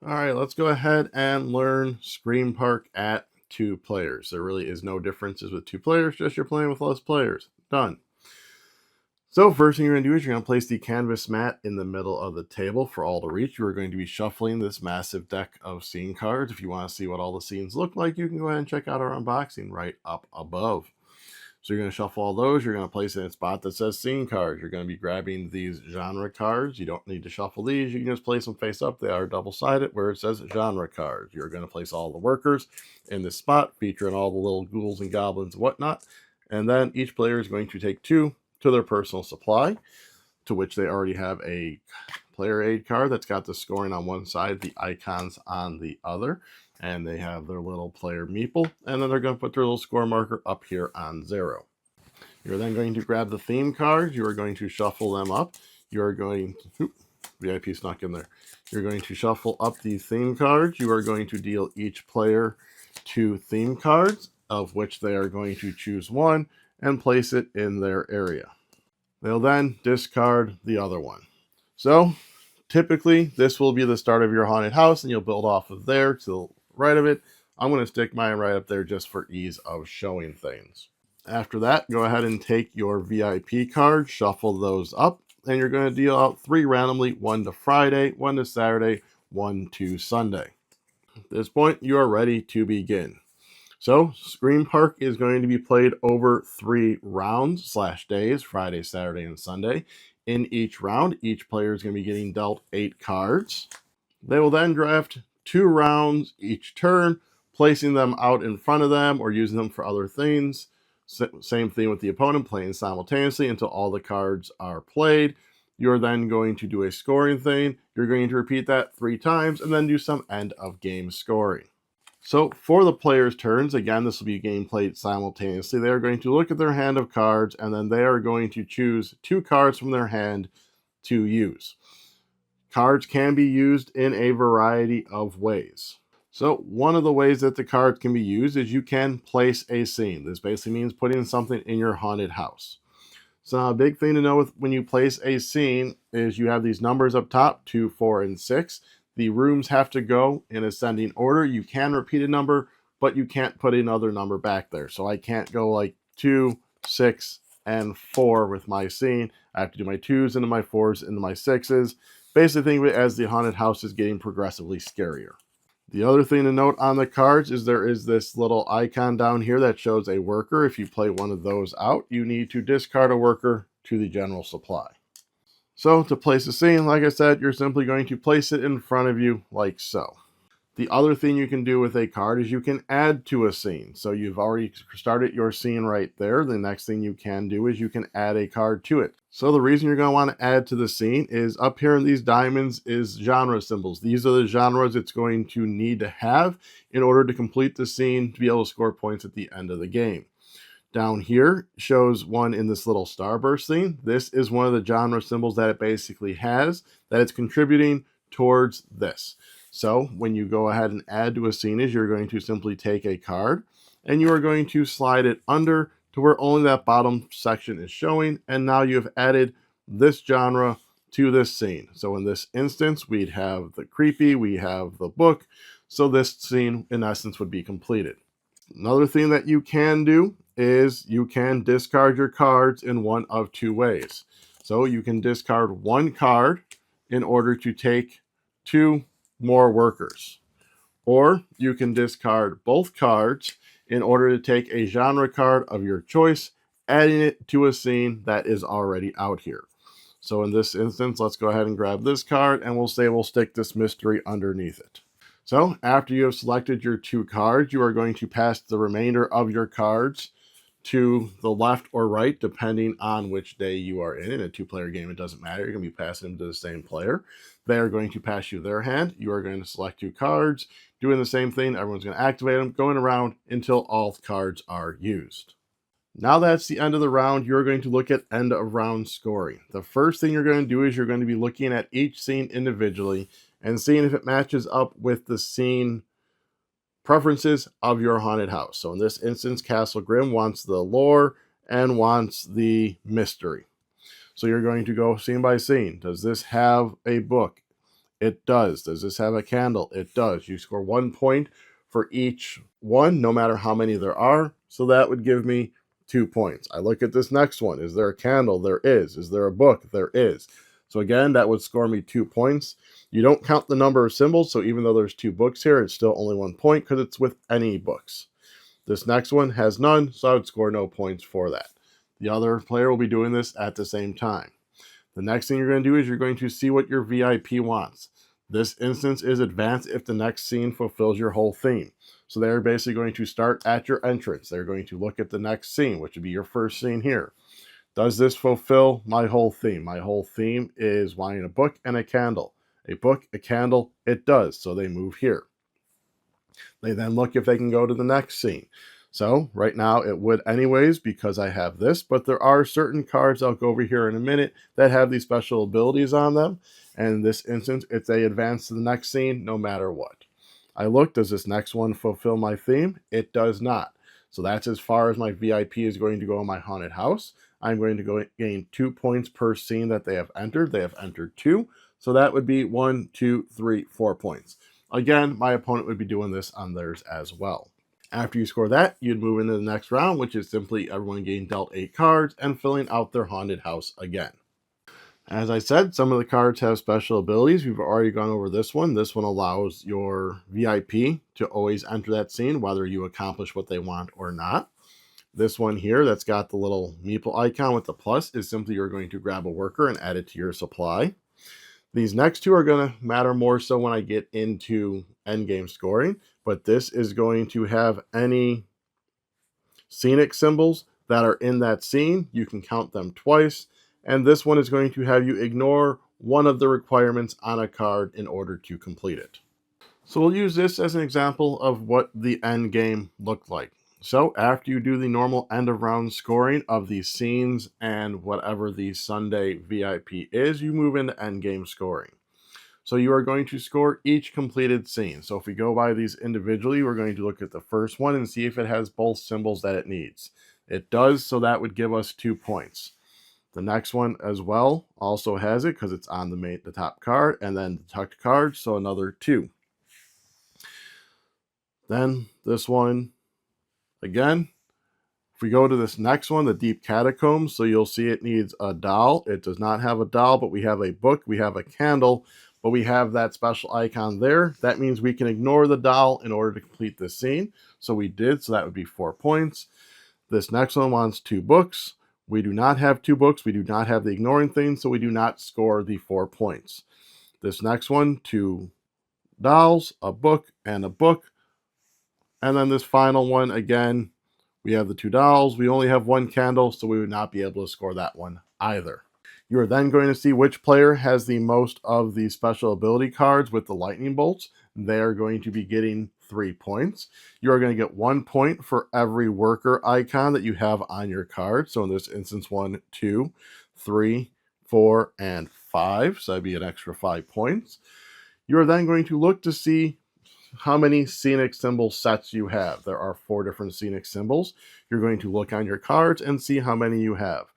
All right, let's go ahead and learn Scream Park at 2 players. There really is no differences with 2 players, just you're playing with less players. Done. So first thing you're going to do is you're going to place the canvas mat in the middle of the table for all to reach. You are going to be shuffling this massive deck of scene cards. If you want to see what all the scenes look like, you can go ahead and check out our unboxing right up above. So you're going to shuffle all those. You're going to place it in a spot that says scene cards. You're going to be grabbing these genre cards. You don't need to shuffle these. You can just place them face up. They are double-sided where it says genre cards. You're going to place all the workers in this spot, featuring all the little ghouls and goblins and whatnot. And then each player is going to take 2 to their personal supply, to which they already have a player aid card that's got the scoring on one side, the icons on the other, and they have their little player meeple, and then they're going to put their little score marker up here on 0. You're then going to grab the theme cards. You are going to shuffle them up. You are going to, VIP snuck in there. You're going to shuffle up the theme cards. You are going to deal each player 2 theme cards, of which they are going to choose 1 and place it in their area. They'll then discard the other one. So typically this will be the start of your haunted house, and you'll build off of there to the right of it. I'm going to stick mine right up there just for ease of showing things. After that, go ahead and take your VIP cards, shuffle those up, and you're going to deal out 3 randomly, 1 to Friday, 1 to Saturday, 1 to Sunday. At this point, you are ready to begin. So, Scream Park is going to be played over 3 rounds / days, Friday, Saturday, and Sunday. In each round, each player is going to be getting dealt 8 cards. They will then draft 2 rounds each turn, placing them out in front of them or using them for other things. Same thing with the opponent, playing simultaneously until all the cards are played. You're then going to do a scoring thing. You're going to repeat that 3 times and then do some end of game scoring. So for the players' turns, again, this will be game played simultaneously. They are going to look at their hand of cards, and then they are going to choose 2 cards from their hand to use. Cards can be used in a variety of ways. So one of the ways that the cards can be used is you can place a scene. This basically means putting something in your haunted house. So a big thing to know with when you place a scene is you have these numbers up top, 2, 4, and 6. The rooms have to go in ascending order. You can repeat a number, but you can't put another number back there. So I can't go like 2, 6, and 4 with my scene. I have to do my 2s into my 4s into my 6s. Basically, think of it as the haunted house is getting progressively scarier. The other thing to note on the cards is there is this little icon down here that shows a worker. If you play one of those out, you need to discard a worker to the general supply. So to place a scene, like I said, you're simply going to place it in front of you like so. The other thing you can do with a card is you can add to a scene. So you've already started your scene right there. The next thing you can do is you can add a card to it. So the reason you're going to want to add to the scene is up here in these diamonds is genre symbols. These are the genres it's going to need to have in order to complete the scene to be able to score points at the end of the game. Down here shows one in this little starburst thing. This is one of the genre symbols that it basically has that it's contributing towards this. So when you go ahead and add to a scene is you're going to simply take a card and you are going to slide it under to where only that bottom section is showing, and now you have added this genre to this scene. So in this instance, we'd have the creepy, we have the book, so this scene in essence would be completed. Another thing that you can do is you can discard your cards in one of 2 ways. So you can discard 1 card in order to take 2 more workers. Or you can discard both cards in order to take a genre card of your choice, adding it to a scene that is already out here. So in this instance, let's go ahead and grab this card, and we'll say we'll stick this mystery underneath it. So after you have selected your 2 cards, you are going to pass the remainder of your cards to the left or right, depending on which day you are in. In a 2-player game, it doesn't matter. You're going to be passing them to the same player. They are going to pass you their hand. You are going to select 2 cards, doing the same thing. Everyone's going to activate them, going around until all cards are used. Now that's the end of the round, you're going to look at end of round scoring. The first thing you're going to do is you're going to be looking at each scene individually and seeing if it matches up with the scene preferences of your haunted house. So in this instance, Castle Grim wants the lore and wants the mystery. So you're going to go scene by scene. Does this have a book? It does. Does this have a candle? It does. You score 1 point for each one, no matter how many there are. So that would give me 2 points. I look at this next one. Is there a candle? There is. Is there a book? There is. So again, that would score me 2 points. You don't count the number of symbols, so even though there's 2 books here, it's still only 1 point because it's with any books. This next one has none, so I would score no points for that. The other player will be doing this at the same time. The next thing you're going to do is you're going to see what your VIP wants. This instance is advanced if the next scene fulfills your whole theme. So they're basically going to start at your entrance. They're going to look at the next scene, which would be your first scene here. Does this fulfill my whole theme? My whole theme is wanting a book and a candle. A book, a candle, it does. So they move here. They then look if they can go to the next scene. So right now it would anyways because I have this, but there are certain cards, I'll go over here in a minute, that have these special abilities on them. And in this instance, if they advance to the next scene, no matter what. I look, does this next one fulfill my theme? It does not. So that's as far as my VIP is going to go in my haunted house. I'm going to gain 2 points per scene that they have entered. They have entered 2. So that would be 1, 2, 3, 4 points. Again, my opponent would be doing this on theirs as well. After you score that, you'd move into the next round, which is simply everyone getting dealt 8 cards and filling out their haunted house again. As I said, some of the cards have special abilities. We've already gone over this one. This one allows your VIP to always enter that scene, whether you accomplish what they want or not. This one here that's got the little meeple icon with the plus is simply you're going to grab a worker and add it to your supply. These next two are going to matter more so when I get into endgame scoring, but this is going to have any scenic symbols that are in that scene. You can count them twice, and this one is going to have you ignore one of the requirements on a card in order to complete it. So we'll use this as an example of what the end game looked like. So after you do the normal end of round scoring of these scenes and whatever the Sunday VIP is, you move into end game scoring. So you are going to score each completed scene. So if we go by these individually, we're going to look at the first one and see if it has both symbols that it needs. It does, so that would give us 2 points. The next one as well also has it because it's on the top card, and then the tucked card, so another 2. Then this one, again, if we go to this next one, the Deep Catacombs, so you'll see it needs a doll. It does not have a doll, but we have a book, we have a candle, but we have that special icon there. That means we can ignore the doll in order to complete this scene. So we did, so that would be 4 points. This next one wants 2 books. We do not have 2 books. We do not have the ignoring thing, so we do not score the 4 points. This next one, 2 dolls, a book, and a book. And then this final one, again, we have the 2 dolls. We only have 1 candle, so we would not be able to score that one either. You are then going to see which player has the most of the special ability cards with the lightning bolts. They are going to be getting 3 points. You are going to get 1 point for every worker icon that you have on your card. So in this instance, 1, 2, 3, 4, and 5. So that'd be an extra 5 points. You are then going to look to see how many scenic symbol sets you have. There are 4 different scenic symbols. You're going to look on your cards and see how many you have.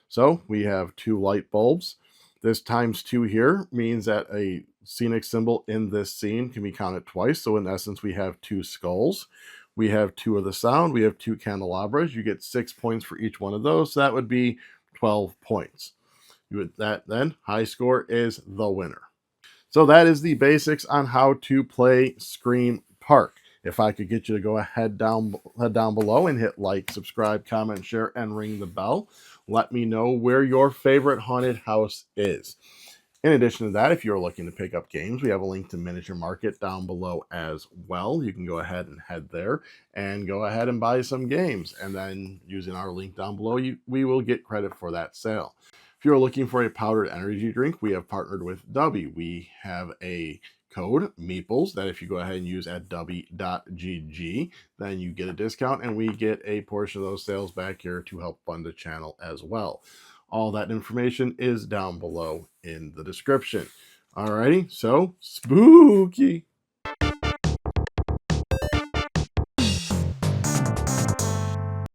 So we have 2 light bulbs. This times 2 here means that a scenic symbol in this scene can be counted twice. So in essence, we have 2 skulls. We have 2 of the sound. We have 2 candelabras. You get 6 points for each one of those. So that would be 12 points. Then high score is the winner. So that is the basics on how to play Scream Park. If I could get you to go ahead down below and hit like, subscribe, comment, share, and ring the bell. Let me know where your favorite haunted house is. In addition to that, if you're looking to pick up games, we have a link to Miniature Market down below as well. You can go ahead and head there and go ahead and buy some games. And then using our link down below, we will get credit for that sale. If you're looking for a powdered energy drink, we have partnered with Dubby. We have a code, Meeples, that if you go ahead and use at dubby.gg, then you get a discount and we get a portion of those sales back here to help fund the channel as well. All that information is down below in the description. Alrighty, so spooky.